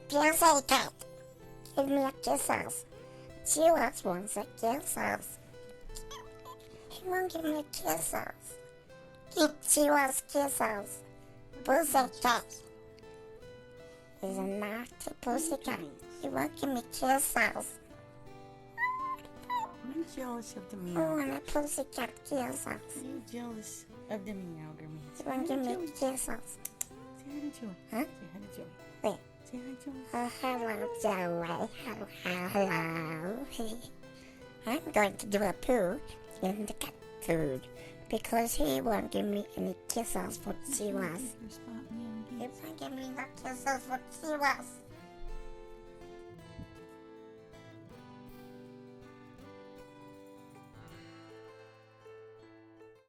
Piercy cat, give me a kisses. Chihuahua wants a kisses. He won't give me kisses. Give Chihuahua's kisses. Pussycat is a naughty pussycat. He won't give me kisses. I'm jealous of the Oh, meow. and a pussycat kisses. I'm jealous of the meow, Grammy. He won't give me kisses. Say hi to Joey. Huh? Say hi to Joey. Wait. Say hi, Joey. Oh, hello, Joey. Hello. I'm going to do a poo in the cat food because he won't give me any kisses for Chihuahuas. Your spot, meow. He won't give me the kisses for Chihuahuas.